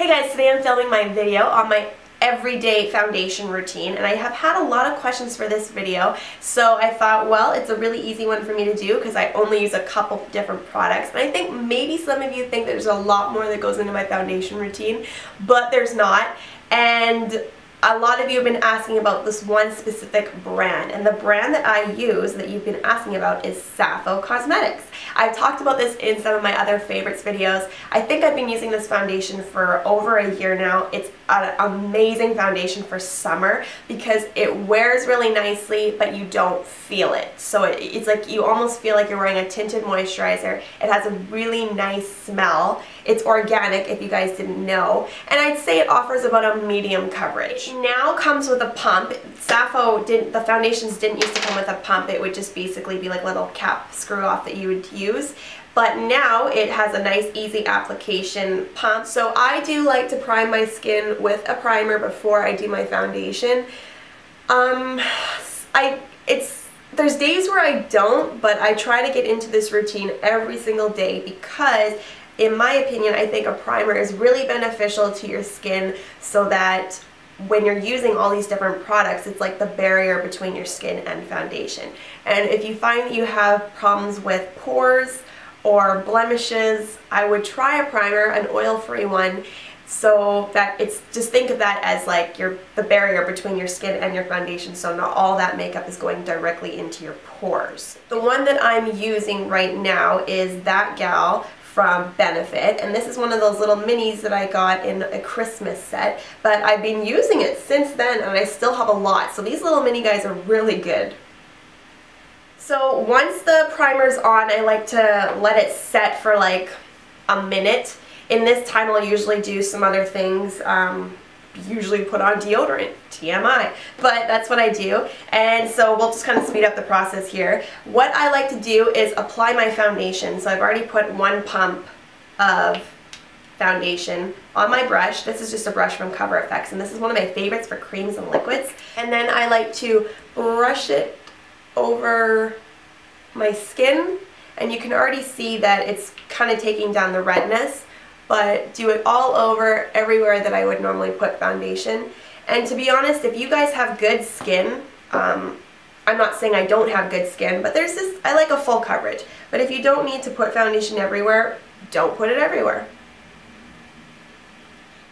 Hey guys, today I'm filming my video on my everyday foundation routine, and I have had a lot of questions for this video, so I thought, well, it's a really easy one for me to do because I only use a couple different products, and I think maybe some of you think there's a lot more that goes into my foundation routine, but there's not. And a lot of you have been asking about this one specific brand, and the brand that I use that you've been asking about is Sappho Cosmetics. I've talked about this in some of my other favorites videos. I think I've been using this foundation for over a year now. It's an amazing foundation for summer because it wears really nicely, but you don't feel it. So it's like you almost feel like you're wearing a tinted moisturizer. It has a really nice smell. It's organic, if you guys didn't know, and I'd say it offers about a medium coverage. Now comes with a pump. The foundations didn't used to come with a pump. It would just basically be like a little cap screw off that you would use. But now it has a nice easy application pump. So I do like to prime my skin with a primer before I do my foundation. There's days where I don't, but I try to get into this routine every single day because in my opinion, I think a primer is really beneficial to your skin so that when you're using all these different products, it's like the barrier between your skin and foundation. And if you find that you have problems with pores or blemishes, I would try a primer, an oil-free one, so that just think of that as like the barrier between your skin and your foundation, so not all that makeup is going directly into your pores. The one that I'm using right now is That Gal from Benefit, and this is one of those little minis that I got in a Christmas set, but I've been using it since then and I still have a lot, so these little mini guys are really good. So once the primer's on, I like to let it set for like a minute. In this time I'll usually do some other things, usually put on deodorant, TMI, but that's what I do. And so we'll just kind of speed up the process here. What I like to do is apply my foundation. So I've already put one pump of foundation on my brush. This is just a brush from Cover FX, and this is one of my favorites for creams and liquids. And then I like to brush it over my skin, and you can already see that it's kind of taking down the redness, but do it all over everywhere that I would normally put foundation. And to be honest, if you guys have good skin, I'm not saying I don't have good skin, but I like a full coverage. But if you don't need to put foundation everywhere, don't put it everywhere.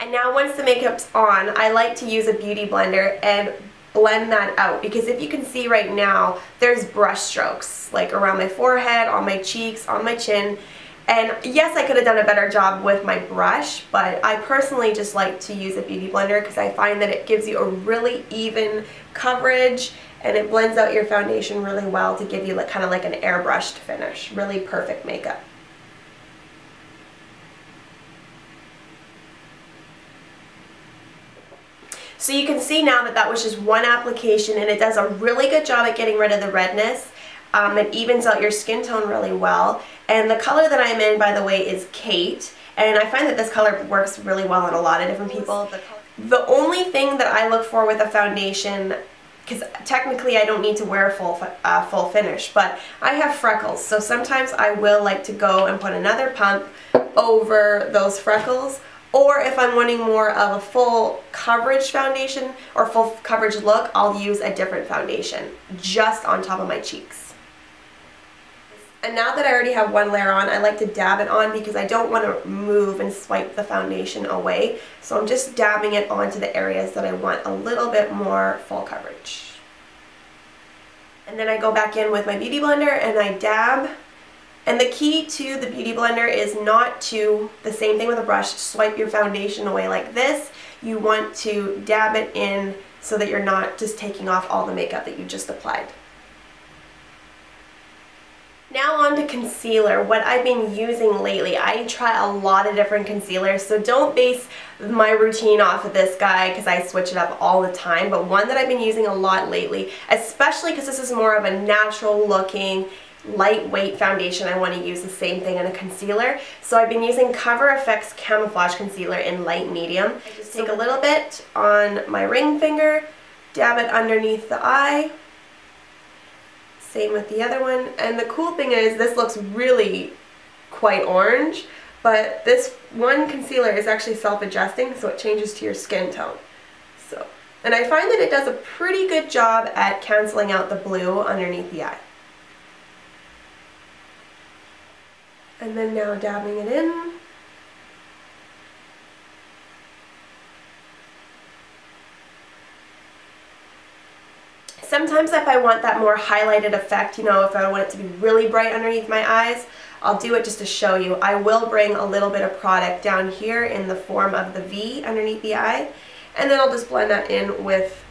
And now once the makeup's on, I like to use a beauty blender and blend that out, because if you can see right now, there's brush strokes like around my forehead, on my cheeks, on my chin. And yes, I could have done a better job with my brush, but I personally just like to use a beauty blender because I find that it gives you a really even coverage and it blends out your foundation really well to give you like, kind of like an airbrushed finish. Really perfect makeup. So you can see now that that was just one application, and it does a really good job at getting rid of the redness. It evens out your skin tone really well. And the color that I'm in, by the way, is Kate. And I find that this color works really well on a lot of different people. The only thing that I look for with a foundation, because technically I don't need to wear a full finish, but I have freckles. So sometimes I will like to go and put another pump over those freckles. Or if I'm wanting more of a full coverage foundation or full coverage look, I'll use a different foundation just on top of my cheeks. And now that I already have one layer on, I like to dab it on because I don't want to move and swipe the foundation away. So I'm just dabbing it onto the areas that I want a little bit more full coverage. And then I go back in with my beauty blender and I dab. And the key to the beauty blender is not to, the same thing with a brush, swipe your foundation away like this. You want to dab it in so that you're not just taking off all the makeup that you just applied. Now on to concealer. What I've been using lately, I try a lot of different concealers, so don't base my routine off of this guy because I switch it up all the time, but one that I've been using a lot lately, especially because this is more of a natural looking, lightweight foundation, I want to use the same thing in a concealer. So I've been using Cover FX Camouflage Concealer in light medium. I just take a little bit on my ring finger, dab it underneath the eye. Same with the other one. And the cool thing is this looks really quite orange, But this one concealer is actually self-adjusting, so it changes to your skin tone. So, and I find that it does a pretty good job at canceling out the blue underneath the eye. And then now dabbing it in. Sometimes if I want that more highlighted effect, you know, if I want it to be really bright underneath my eyes, I'll do it just to show you. I will bring a little bit of product down here in the form of the V underneath the eye, and then I'll just blend that in with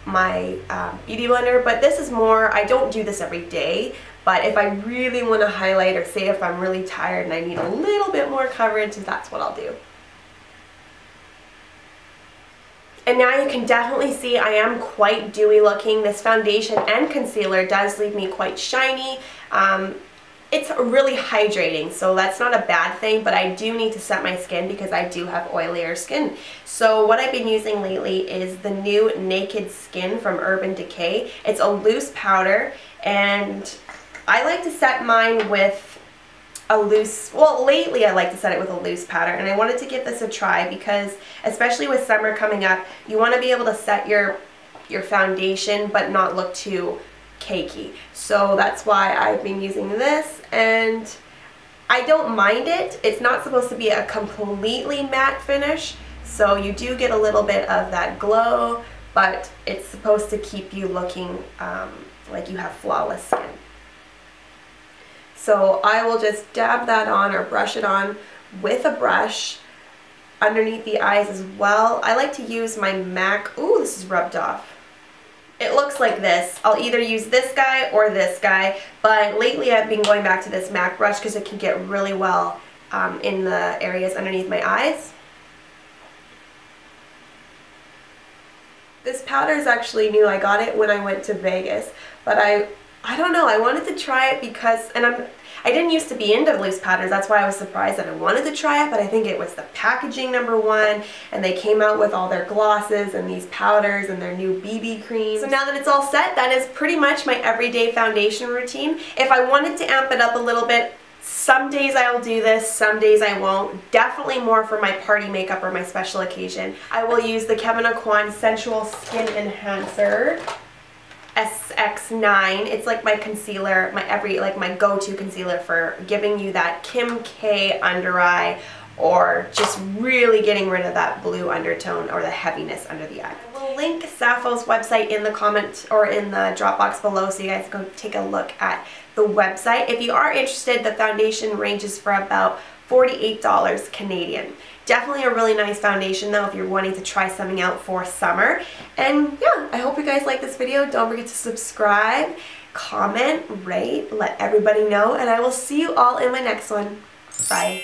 my beauty blender. But this is more, I don't do this every day, but if I really want to highlight, or say if I'm really tired and I need a little bit more coverage, that's what I'll do. And now you can definitely see I am quite dewy looking. This foundation and concealer does leave me quite shiny. It's really hydrating, so that's not a bad thing, but I do need to set my skin because I do have oilier skin. So what I've been using lately is the new Naked Skin from Urban Decay. It's a loose powder, and I like to set mine with a loose, well, lately I like to set it with a loose powder, and I wanted to give this a try because especially with summer coming up, you want to be able to set your foundation but not look too cakey. So that's why I've been using this, and I don't mind it. It's not supposed to be a completely matte finish, so you do get a little bit of that glow, but it's supposed to keep you looking like you have flawless skin. So I will just dab that on or brush it on with a brush underneath the eyes as well. I like to use my MAC, ooh, this is rubbed off. It looks like this. I'll either use this guy or this guy, but lately I've been going back to this MAC brush because it can get really well in the areas underneath my eyes. This powder is actually new. I got it when I went to Vegas, but I don't know, I wanted to try it because, and I didn't used to be into loose powders, that's why I was surprised that I wanted to try it, but I think it was the packaging, number one, and they came out with all their glosses and these powders and their new BB creams. So now that it's all set, that is pretty much my everyday foundation routine. If I wanted to amp it up a little bit, some days I'll do this, some days I won't. Definitely more for my party makeup or my special occasion. I will use the Kevyn Aucoin Sensual Skin Enhancer SX9. It's like my concealer, my go-to concealer for giving you that Kim K under eye, or just really getting rid of that blue undertone or the heaviness under the eye. I will link Sappho's website in the comment or in the drop box below, so you guys go take a look at the website. If you are interested, the foundation ranges for about $48 Canadian. Definitely a really nice foundation though if you're wanting to try something out for summer. And yeah, I hope you guys like this video. Don't forget to subscribe, comment, rate, let everybody know, and I will see you all in my next one. Bye.